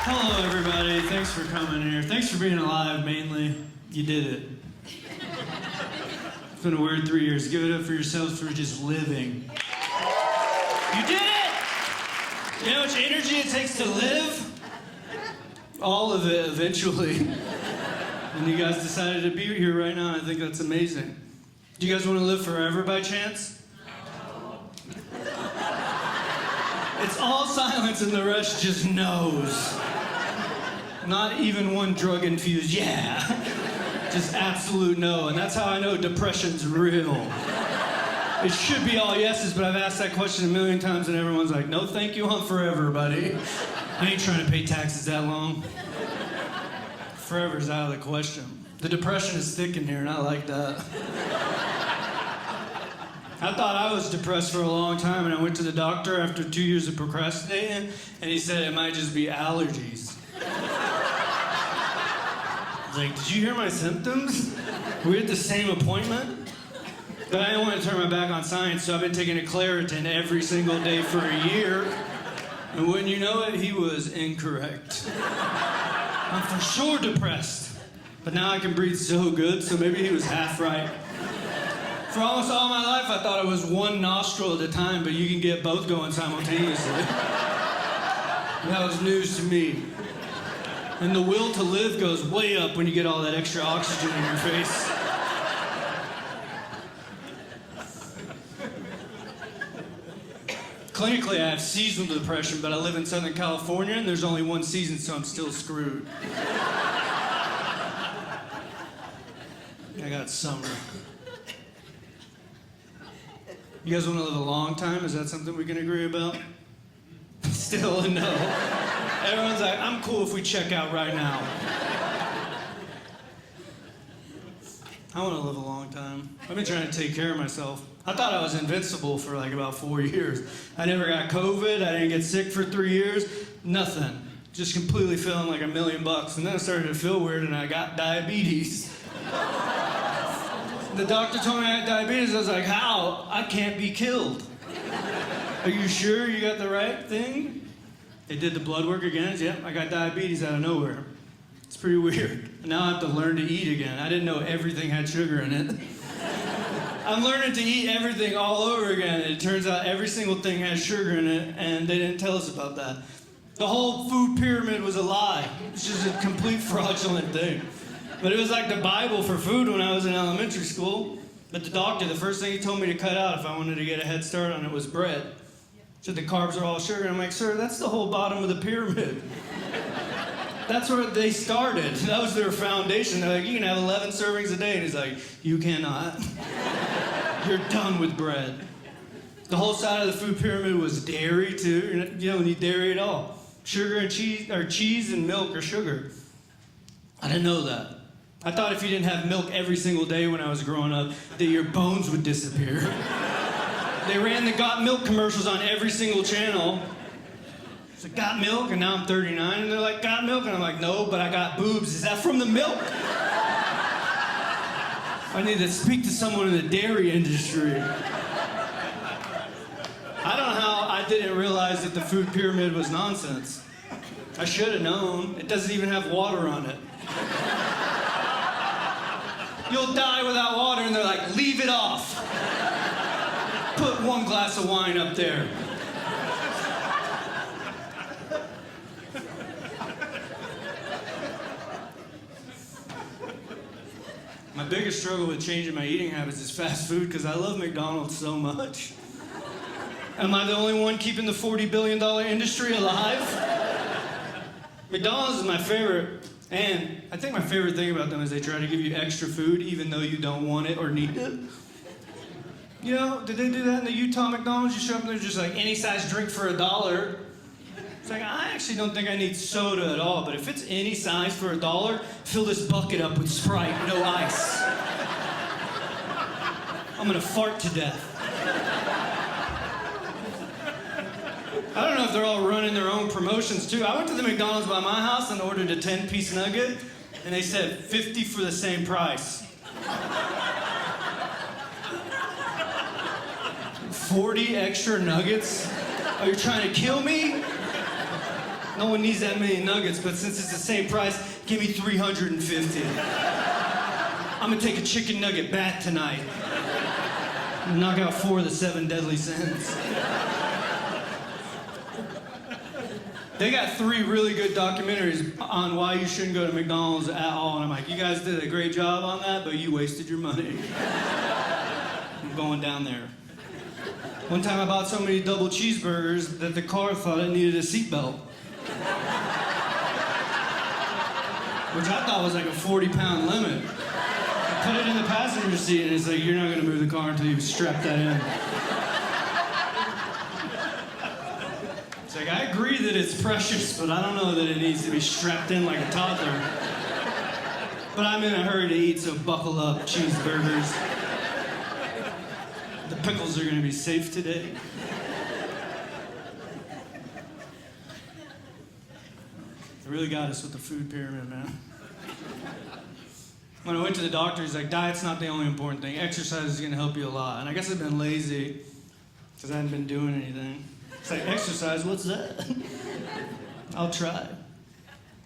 Hello, everybody. Thanks for coming here. Thanks for being alive, mainly. You did it. It's been a weird 3 years. Give it up for yourselves for just living. You did it! You know how much energy it takes to live? All of it, eventually. And you guys decided to be here right now. I think that's amazing. Do you guys want to live forever by chance? It's all silence and the rest just knows. Not even one drug infused, yeah. Just absolute no. And that's how I know depression's real. It should be all yeses, but I've asked that question a million times and everyone's like, no thank you, I'm forever, buddy. I ain't trying to pay taxes that long. Forever's out of the question. The depression is thick in here and I like that. I thought I was depressed for a long time, and I went to the doctor after 2 years of procrastinating, and he said it might just be allergies. I was like, did you hear my symptoms? We had the same appointment? But I didn't want to turn my back on science, so I've been taking a Claritin every single day for a year. And wouldn't you know it, he was incorrect. I'm for sure depressed. But now I can breathe so good, so maybe he was half right. For almost all my life, I thought it was one nostril at a time, but you can get both going simultaneously. That was news to me. And the will to live goes way up when you get all that extra oxygen in your face. Clinically, I have seasonal depression, but I live in Southern California, and there's only one season, so I'm still screwed. I got summer. You guys want to live a long time? Is that something we can agree about? Still a no. Everyone's like, I'm cool if we check out right now. I want to live a long time. I've been trying to take care of myself. I thought I was invincible for like about 4 years. I never got COVID. I didn't get sick for 3 years. Nothing. Just completely feeling like $1 million. And then I started to feel weird and I got diabetes. The doctor told me I had diabetes. I was like, how? I can't be killed. Are you sure you got the right thing? They did the blood work again. Yep, I got diabetes out of nowhere. It's pretty weird. Now I have to learn to eat again. I didn't know everything had sugar in it. I'm learning to eat everything all over again. It turns out every single thing has sugar in it, and they didn't tell us about that. The whole food pyramid was a lie. It's just a complete fraudulent thing. But it was like the Bible for food when I was in elementary school. But the doctor, the first thing he told me to cut out if I wanted to get a head start on it was bread. Said the carbs are all sugar. And I'm like, sir, that's the whole bottom of the pyramid. That's where they started. That was their foundation. They're like, you can have 11 servings a day. And he's like, you cannot. You're done with bread. The whole side of the food pyramid was dairy, too. You don't need dairy at all. Sugar and cheese, or cheese and milk or sugar. I didn't know that. I thought if you didn't have milk every single day when I was growing up, that your bones would disappear. They ran the Got Milk commercials on every single channel. It's like, got milk? And now I'm 39, and they're like, got milk? And I'm like, no, but I got boobs. Is that from the milk? I need to speak to someone in the dairy industry. I don't know how I didn't realize that the food pyramid was nonsense. I should have known. It doesn't even have water on it. You'll die without water, and they're like, leave it off. Put 1 glass of wine up there. My biggest struggle with changing my eating habits is fast food because I love McDonald's so much. Am I the only one keeping the $40 billion industry alive? McDonald's is my favorite. And I think my favorite thing about them is they try to give you extra food even though you don't want it or need it. You know, did they do that in the Utah McDonald's? You show up and they're just like, any size drink for $1. It's like, I actually don't think I need soda at all, but if it's any size for $1, fill this bucket up with Sprite, no ice. I'm gonna fart to death. I don't know if they're all running their own promotions too. I went to the McDonald's by my house and ordered a 10-piece nugget, and they said 50 for the same price. 40 extra nuggets? Are you trying to kill me? No one needs that many nuggets, but since it's the same price, give me 350. I'm gonna take a chicken nugget bath tonight. Knock out 4 of the 7 deadly sins. They got 3 really good documentaries on why you shouldn't go to McDonald's at all. And I'm like, you guys did a great job on that, but you wasted your money. I'm going down there. One time I bought so many double cheeseburgers that the car thought it needed a seatbelt. Which I thought was like a 40-pound limit. I put it in the passenger seat and it's like, you're not gonna move the car until you strap that in. It's like, I agree that it's precious, but I don't know that it needs to be strapped in like a toddler. But I'm in a hurry to eat, so buckle up, cheeseburgers. The pickles are gonna be safe today. They really got us with the food pyramid, man. When I went to the doctor, he's like, diet's not the only important thing. Exercise is gonna help you a lot. And I guess I've been lazy, because I hadn't been doing anything. It's like, exercise, what's that? I'll try.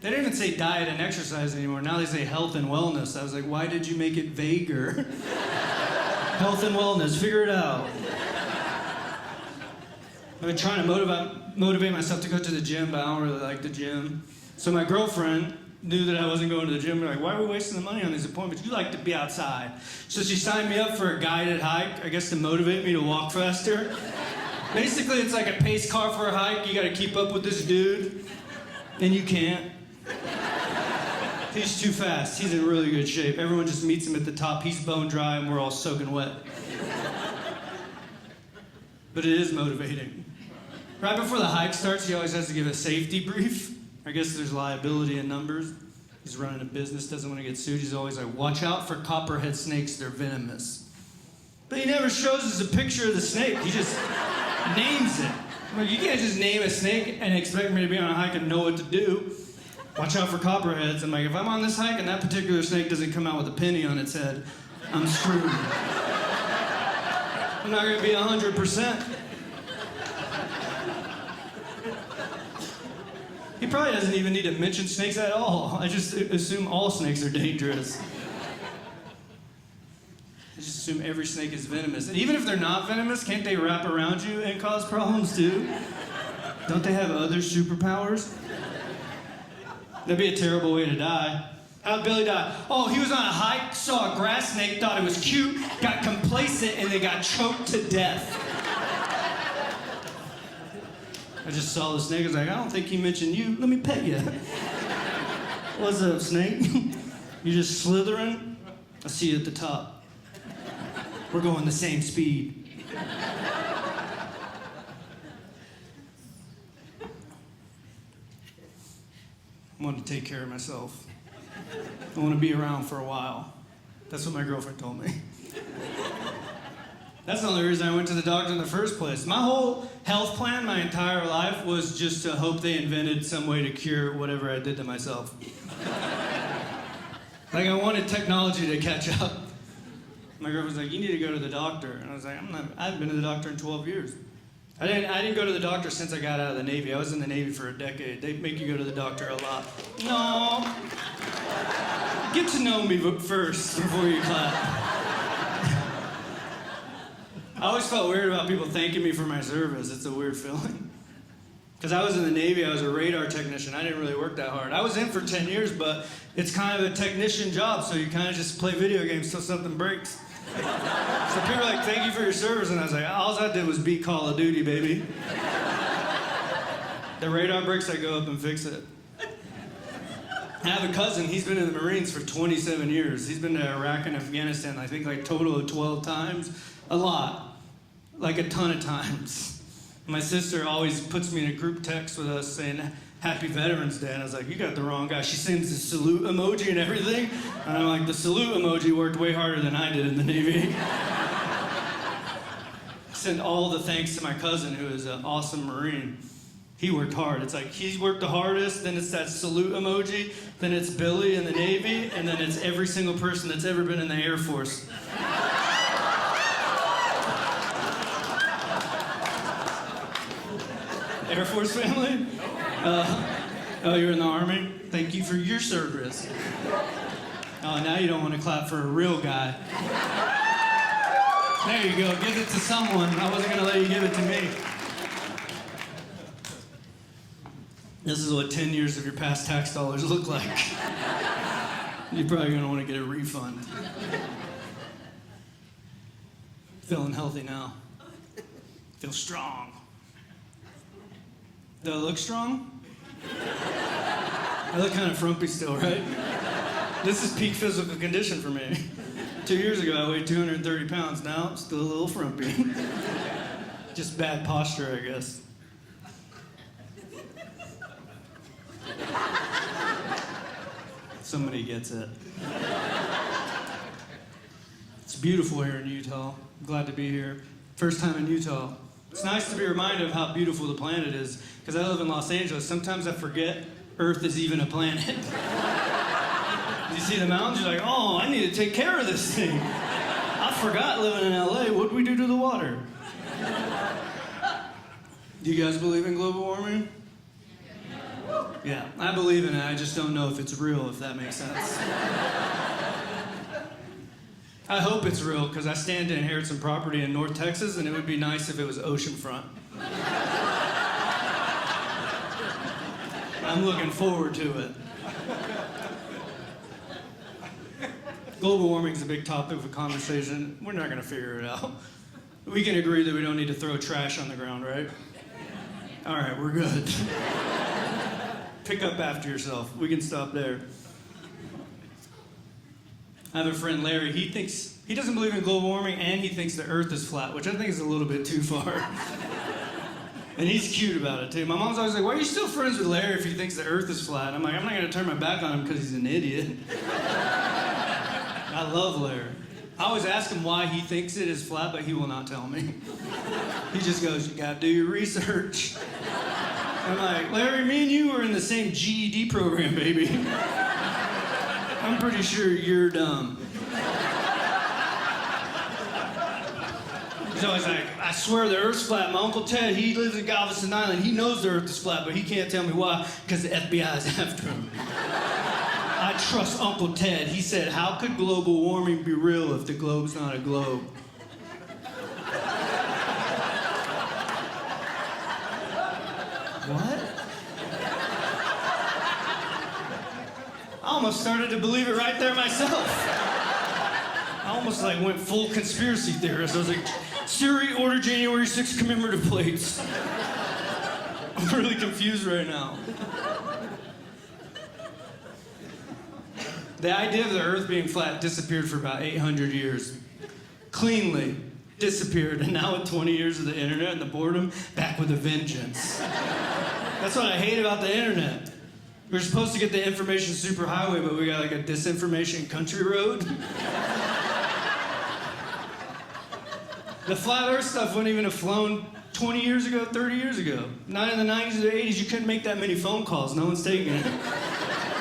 They don't even say diet and exercise anymore. Now they say health and wellness. I was like, why did you make it vaguer? Health and wellness, figure it out. I've been trying to motivate myself to go to the gym, but I don't really like the gym. So my girlfriend knew that I wasn't going to the gym. They're like, why are we wasting the money on these appointments? You like to be outside. So she signed me up for a guided hike, I guess to motivate me to walk faster. Basically, it's like a pace car for a hike. You gotta keep up with this dude, and you can't. He's too fast. He's in really good shape. Everyone just meets him at the top. He's bone dry, and we're all soaking wet. But it is motivating. Right before the hike starts, he always has to give a safety brief. I guess there's liability in numbers. He's running a business, doesn't want to get sued. He's always like, watch out for copperhead snakes, they're venomous. But he never shows us a picture of the snake. He just names it. I'm like, you can't just name a snake and expect me to be on a hike and know what to do. Watch out for copperheads. I'm like, if I'm on this hike and that particular snake doesn't come out with a penny on its head, I'm screwed. I'm not gonna be 100%. He probably doesn't even need to mention snakes at all. I just assume all snakes are dangerous. I just assume every snake is venomous. And even if they're not venomous, can't they wrap around you and cause problems too? Don't they have other superpowers? That'd be a terrible way to die. How'd Billy die? Oh, he was on a hike, saw a grass snake, thought it was cute, got complacent, and then got choked to death. I just saw the snake, I was like, I don't think he mentioned you. Let me pet you. What's up, snake? You just slithering? I see you at the top. We're going the same speed. I want to take care of myself. I want to be around for a while. That's what my girlfriend told me. That's the only reason I went to the doctor in the first place. My whole health plan, my entire life, was just to hope they invented some way to cure whatever I did to myself. Like, I wanted technology to catch up. My girlfriend was like, you need to go to the doctor. And I was like, I haven't been to the doctor in 12 years. I didn't go to the doctor since I got out of the Navy. I was in the Navy for a decade. They make you go to the doctor a lot. No. Get to know me first before you clap. I always felt weird about people thanking me for my service. It's a weird feeling. Because I was in the Navy, I was a radar technician. I didn't really work that hard. I was in for 10 years, but it's kind of a technician job, so you kind of just play video games till something breaks. So people are like, thank you for your service, and I was like, all I did was beat Call of Duty, baby. The radar breaks, I go up and fix it. I have a cousin, he's been in the Marines for 27 years. He's been to Iraq and Afghanistan, I think like total of 12 times. A lot. Like a ton of times. My sister always puts me in a group text with us saying, Happy Veterans Day. And I was like, you got the wrong guy. She sends the salute emoji and everything. And I'm like, the salute emoji worked way harder than I did in the Navy. I send all the thanks to my cousin, who is an awesome Marine. He worked hard. It's like, he's worked the hardest, then it's that salute emoji, then it's Billy in the Navy, and then it's every single person that's ever been in the Air Force. Air Force family? Oh, you're in the Army? Thank you for your service. Oh, now you don't want to clap for a real guy. There you go. Give it to someone. I wasn't going to let you give it to me. This is what 10 years of your past tax dollars look like. You're probably going to want to get a refund. Feeling healthy now. Feel strong. Do I look strong? I look kind of frumpy still, right? This is peak physical condition for me. 2 years ago, I weighed 230 pounds. Now, I'm still a little frumpy. Just bad posture, I guess. Somebody gets it. It's beautiful here in Utah. I'm glad to be here. First time in Utah. It's nice to be reminded of how beautiful the planet is, because I live in Los Angeles. Sometimes I forget Earth is even a planet. You see the mountains, you're like, oh, I need to take care of this thing. I forgot living in LA. What'd we do to the water? Do you guys believe in global warming? Yeah, I believe in it. I just don't know if it's real, if that makes sense. I hope it's real, because I stand to inherit some property in North Texas, and it would be nice if it was oceanfront. I'm looking forward to it. Global warming is a big topic of conversation. We're not going to figure it out. We can agree that we don't need to throw trash on the ground, right? All right, we're good. Pick up after yourself. We can stop there. I have a friend, Larry. He doesn't believe in global warming, and he thinks the Earth is flat, which I think is a little bit too far. And he's cute about it, too. My mom's always like, why are you still friends with Larry if he thinks the Earth is flat? I'm like, I'm not going to turn my back on him because he's an idiot. I love Larry. I always ask him why he thinks it is flat, but he will not tell me. He just goes, you got to do your research. I'm like, Larry, me and you were in the same GED program, baby. I'm pretty sure you're dumb. He's always like, I swear the Earth's flat. My Uncle Ted, he lives in Galveston Island. He knows the Earth is flat, but he can't tell me why, because the FBI is after him. I trust Uncle Ted. He said, how could global warming be real if the globe's not a globe? What? I almost started to believe it right there myself. I almost went full conspiracy theorist. I was like, Siri, order January 6th commemorative plates. I'm really confused right now. The idea of the Earth being flat disappeared for about 800 years. Cleanly disappeared, and now with 20 years of the internet and the boredom, back with a vengeance. That's what I hate about the internet. We're supposed to get the information superhighway, but we got a disinformation country road. The flat Earth stuff wouldn't even have flown 20 years ago, 30 years ago. Not in the 90s or the 80s, you couldn't make that many phone calls. No one's taking it.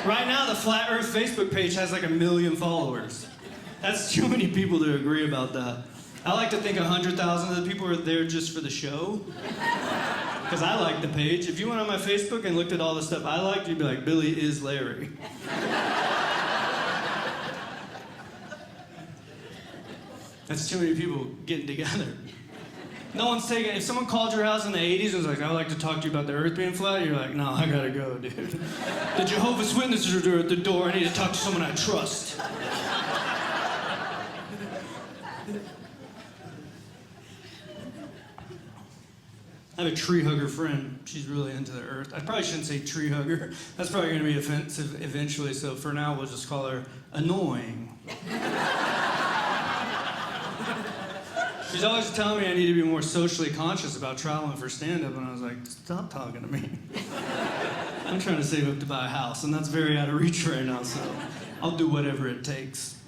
Right now, the Flat Earth Facebook page has 1 million followers. That's too many people to agree about that. I like to think 100,000 of the people are there just for the show. Because I like the page. If you went on my Facebook and looked at all the stuff I liked, you'd be like, Billy is Larry. That's too many people getting together. No one's taking, if someone called your house in the 80s and was like, I'd like to talk to you about the Earth being flat, you're like, no, I gotta go, dude. The Jehovah's Witnesses are at the door, I need to talk to someone I trust. I have a tree hugger friend. She's really into the Earth. I probably shouldn't say tree hugger. That's probably going to be offensive eventually, so for now we'll just call her annoying. She's always telling me I need to be more socially conscious about traveling for stand-up, and I was like, stop talking to me. I'm trying to save up to buy a house, and that's very out of reach right now, so I'll do whatever it takes.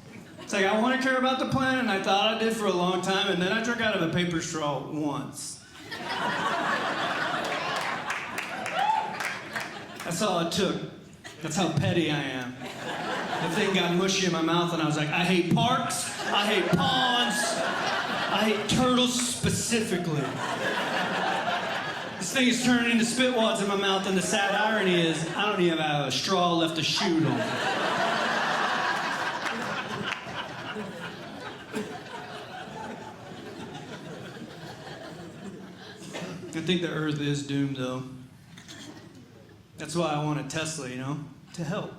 It's like, I want to care about the planet, and I thought I did for a long time, and then I drank out of a paper straw once. That's all it took. That's how petty I am. The thing got mushy in my mouth, and I was like, I hate parks, I hate ponds, I hate turtles specifically. This thing is turning into spit wads in my mouth, and the sad irony is I don't even have a straw left to shoot on. I think the Earth is doomed, though. That's why I want a Tesla, you know, to help.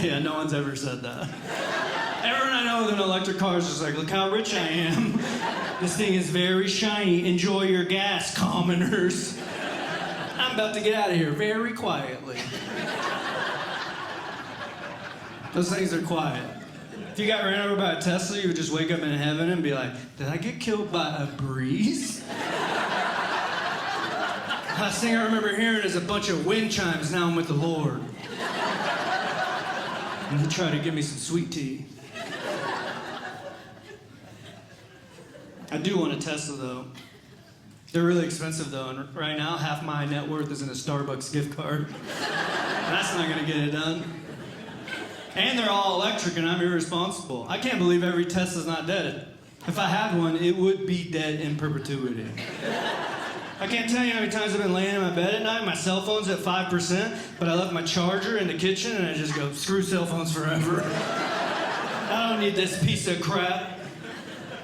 Yeah, no one's ever said that. Everyone I know with an electric car is just like, look how rich I am. This thing is very shiny. Enjoy your gas, commoners. I'm about to get out of here very quietly. Those things are quiet. If you got ran over by a Tesla, you would just wake up in heaven and be like, did I get killed by a breeze? Last thing I remember hearing is a bunch of wind chimes. Now I'm with the Lord. And he tried to give me some sweet tea. I do want a Tesla, though. They're really expensive, though, and right now, half my net worth is in a Starbucks gift card. That's not gonna get it done. And they're all electric, and I'm irresponsible. I can't believe every Tesla's not dead. If I had one, it would be dead in perpetuity. I can't tell you how many times I've been laying in my bed at night, my cell phone's at 5%, but I left my charger in the kitchen, and I just go, screw cell phones forever. I don't need this piece of crap.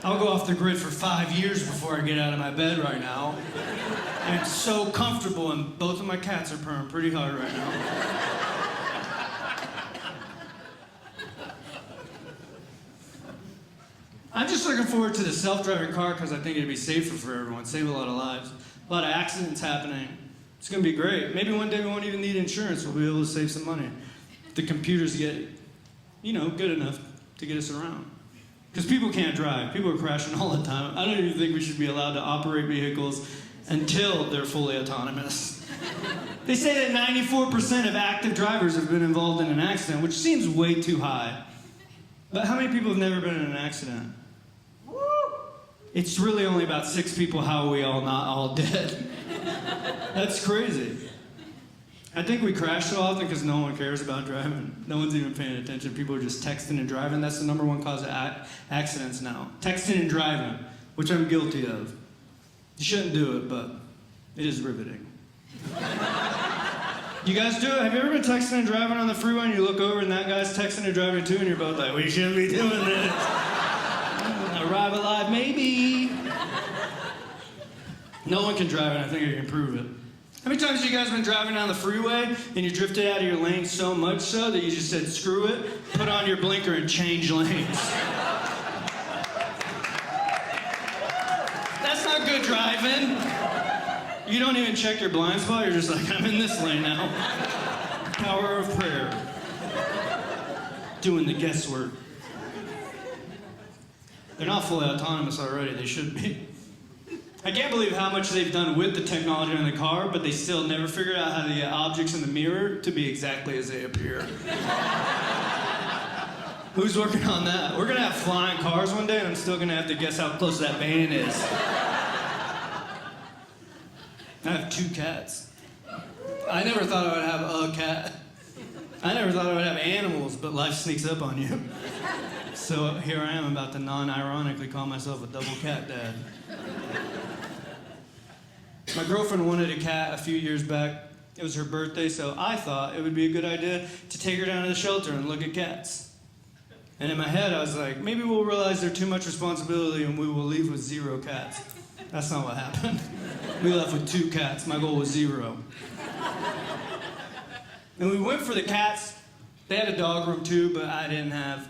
I'll go off the grid for 5 years before I get out of my bed right now. And it's so comfortable, and both of my cats are purring pretty hard right now. I'm just looking forward to the self-driving car because I think it'd be safer for everyone, save a lot of lives. A lot of accidents happening. It's gonna be great. Maybe one day we won't even need insurance. We'll be able to save some money. The computers get, you know, good enough to get us around. Because people can't drive. People are crashing all the time. I don't even think we should be allowed to operate vehicles until they're fully autonomous. They say that 94% of active drivers have been involved in an accident, which seems way too high. But how many people have never been in an accident? It's really only about 6 people. How are we all not all dead? That's crazy. I think we crash so often because no one cares about driving. No one's even paying attention. People are just texting and driving. That's the #1 cause of accidents now. Texting and driving, which I'm guilty of. You shouldn't do it, but it is riveting. You guys do it? Have you ever been texting and driving on the freeway and you look over and that guy's texting and driving too and you're both like, we shouldn't be doing this. Arrive alive, maybe. No one can drive it. I think I can prove it. How many times have you guys been driving down the freeway and you drifted out of your lane so much so that you just said, screw it, put on your blinker and change lanes? That's not good driving. You don't even check your blind spot. You're just like, I'm in this lane now. Power of prayer. Doing the guesswork. They're not fully autonomous already. They should be. I can't believe how much they've done with the technology in the car, but they still never figured out how to get objects in the mirror to be exactly as they appear. Who's working on that? We're gonna have flying cars one day, and I'm still gonna have to guess how close that van is. I have 2 cats. I never thought I would have a cat. I never thought I would have animals, but life sneaks up on you. So here I am about to non-ironically call myself a double cat dad. My girlfriend wanted a cat a few years back. It was her birthday, so I thought it would be a good idea to take her down to the shelter and look at cats. And in my head, I was like, maybe we'll realize they're too much responsibility and we will leave with 0 cats. That's not what happened. We left with 2 cats. My goal was 0. And we went for the cats. They had a dog room too, but I didn't have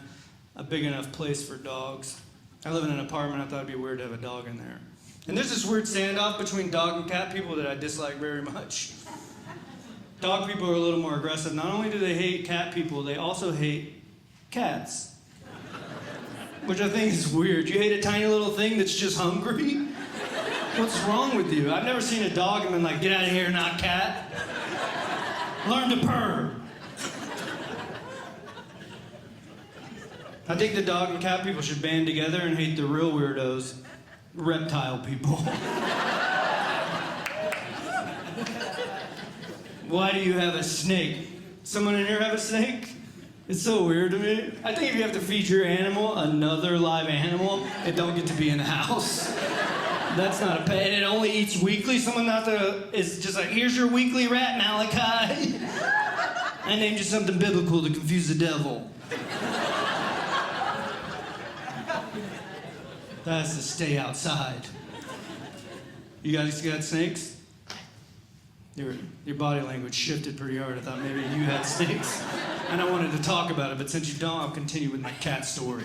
a big enough place for dogs. I live in an apartment. I thought it'd be weird to have a dog in there. And there's this weird standoff between dog and cat people that I dislike very much. Dog people are a little more aggressive. Not only do they hate cat people, they also hate cats. Which I think is weird. You hate a tiny little thing that's just hungry? What's wrong with you? I've never seen a dog and been like, get out of here, not cat. Learn to purr. I think the dog and cat people should band together and hate the real weirdos, reptile people. Why do you have a snake? Someone in here have a snake? It's so weird to me. I think if you have to feed your animal another live animal, it don't get to be in the house. That's not a pet. And it only eats weekly. Someone out there is just like, here's your weekly rat, Malachi. I named you something biblical to confuse the devil. That has to stay outside. You guys got snakes? Your body language shifted pretty hard. I thought maybe you had snakes. And I wanted to talk about it, but since you don't, I'll continue with my cat story.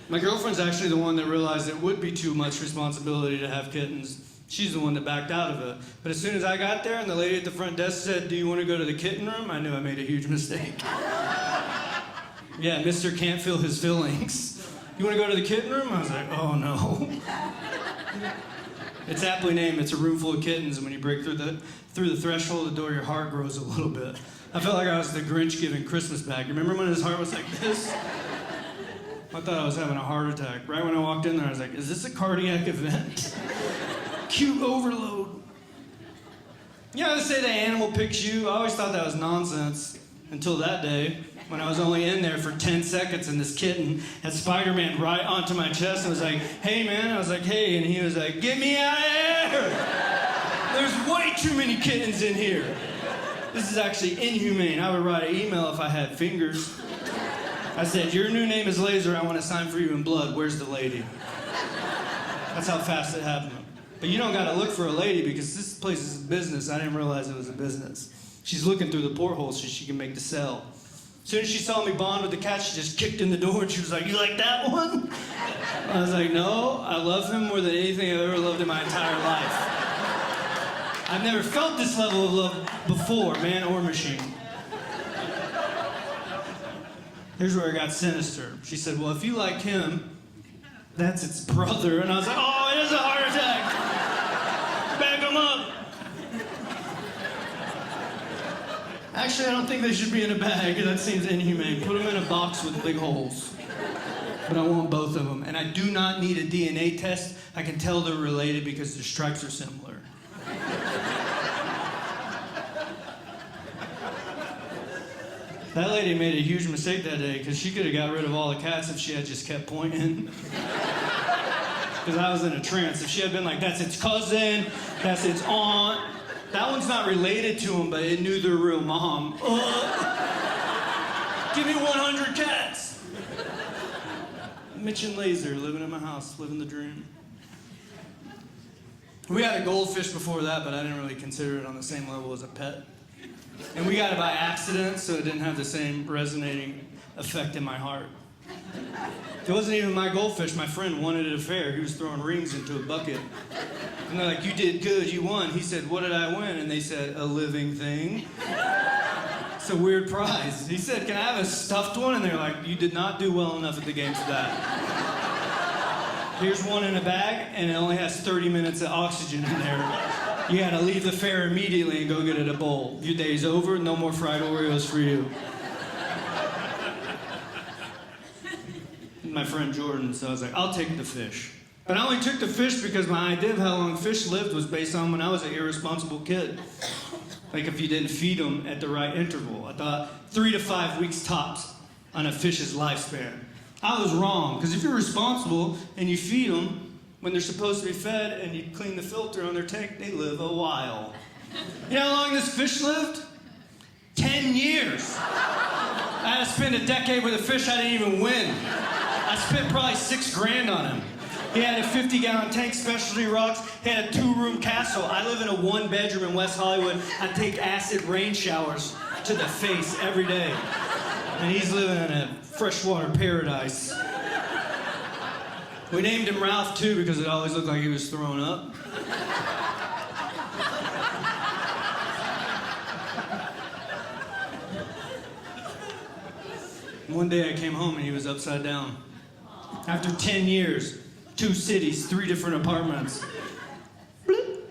My girlfriend's actually the one that realized it would be too much responsibility to have kittens. She's the one that backed out of it. But as soon as I got there and the lady at the front desk said, "Do you want to go to the kitten room?" I knew I made a huge mistake. Yeah, Mr. Can't Feel His Feelings. "You want to go to the kitten room?" I was like, oh no. It's aptly named. It's a room full of kittens, and when you break through the threshold of the door, your heart grows a little bit. I felt like I was the Grinch giving Christmas back. Remember when his heart was like this? I thought I was having a heart attack. Right when I walked in there, I was like, is this a cardiac event? Cute overload. You know, they say the animal picks you. I always thought that was nonsense until that day when I was only in there for 10 seconds and this kitten had Spider-Man right onto my chest and was like, "Hey, man." I was like, "Hey." And he was like, "Get me out of here. There's way too many kittens in here. This is actually inhumane. I would write an email if I had fingers." I said, "Your new name is Laser. I want to sign for you in blood. Where's the lady?" That's how fast it happened. But you don't got to look for a lady because this place is a business. I didn't realize it was a business. She's looking through the porthole so she can make the sale. As soon as she saw me bond with the cat, she just kicked in the door and she was like, "You like that one?" I was like, "No, I love him more than anything I've ever loved in my entire life. I've never felt this level of love before, man or machine." Here's where it got sinister. She said, "Well, if you like him, that's its brother." And I was like, "Oh, it is a heart attack. Back him up." Actually, I don't think they should be in a bag. That seems inhumane. Put them in a box with big holes. But I want both of them. And I do not need a DNA test. I can tell they're related because their stripes are similar. That lady made a huge mistake that day because she could have got rid of all the cats if she had just kept pointing. Because I was in a trance. If she had been like, "That's its cousin, that's its aunt. That one's not related to him, but it knew their real mom. Give me 100 cats." Mitch and Laser living in my house, living the dream. We had a goldfish before that, but I didn't really consider it on the same level as a pet. And we got it by accident, so it didn't have the same resonating effect in my heart. It wasn't even my goldfish. My friend won it at a fair. He was throwing rings into a bucket. And they're like, "You did good, you won." He said, "What did I win?" And they said, "A living thing." It's a weird prize. He said, "Can I have a stuffed one?" And they're like, "You did not do well enough at the game for that. Here's one in a bag, and it only has 30 minutes of oxygen in there. You gotta leave the fair immediately and go get it a bowl. Your day's over, no more fried Oreos for you." My friend Jordan, so I was like, "I'll take the fish." But I only took the fish because my idea of how long fish lived was based on when I was an irresponsible kid. Like if you didn't feed them at the right interval. I thought 3 to 5 weeks tops on a fish's lifespan. I was wrong, because if you're responsible and you feed them when they're supposed to be fed and you clean the filter on their tank, they live a while. You know how long this fish lived? 10 years. I had to spend a decade with a fish I didn't even win. I spent probably $6,000 on him. He had a 50-gallon tank, specialty rocks. He had a 2-room castle. I live in a 1-bedroom in West Hollywood. I take acid rain showers to the face every day. And he's living in a freshwater paradise. We named him Ralph, too, because it always looked like he was throwing up. One day I came home and he was upside down. After 10 years, 2 cities, 3 different apartments. Bloop.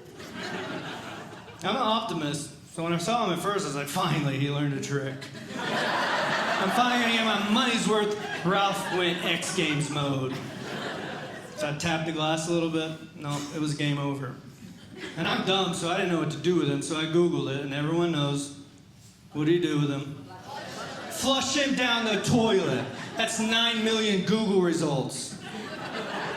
I'm an optimist, so when I saw him at first, I was like, finally, he learned a trick. I'm finally gonna get my money's worth. Ralph went X Games mode. So I tapped the glass a little bit. No, it was game over. And I'm dumb, so I didn't know what to do with him, so I Googled it, and everyone knows. What do you do with him? Flush him down the toilet. That's 9 million Google results.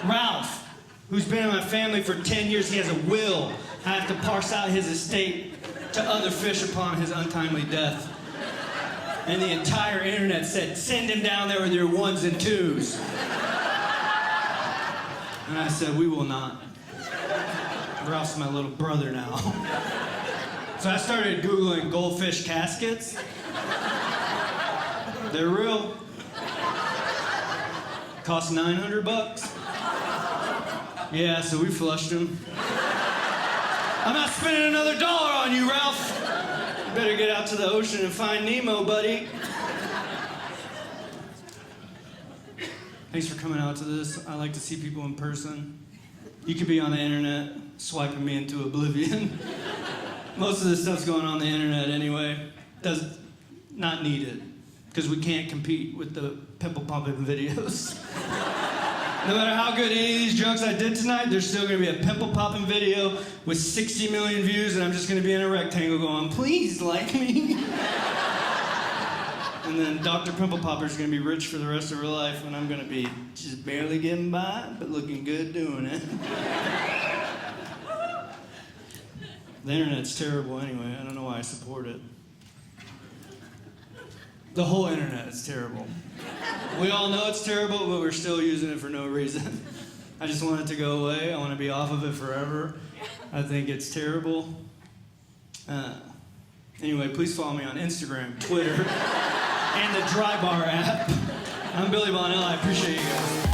Ralph, who's been in my family for 10 years, he has a will. I have to parse out his estate to other fish upon his untimely death. And the entire internet said, send him down there with your ones and twos. And I said, we will not. Ralph's my little brother now. So I started Googling goldfish caskets. They're real. Cost $900. Yeah, so we flushed them. I'm not spending another dollar on you, Ralph. You better get out to the ocean and find Nemo, buddy. Thanks for coming out to this. I like to see people in person. You could be on the internet swiping me into oblivion. Most of this stuff's going on the internet anyway. Does not needed, because we can't compete with the pimple popping videos. No matter how good any of these jokes I did tonight, there's still gonna be a pimple popping video with 60 million views, and I'm just gonna be in a rectangle going, please like me. And then Dr. Pimple Popper's gonna be rich for the rest of her life, and I'm gonna be just barely getting by, but looking good doing it. The internet's terrible anyway. I don't know why I support it. The whole internet is terrible. We all know it's terrible, but we're still using it for no reason. I just want it to go away. I want to be off of it forever. I think it's terrible. Anyway, please follow me on Instagram, Twitter, and the Dry Bar app. I'm Billy Bonnell. I appreciate you guys.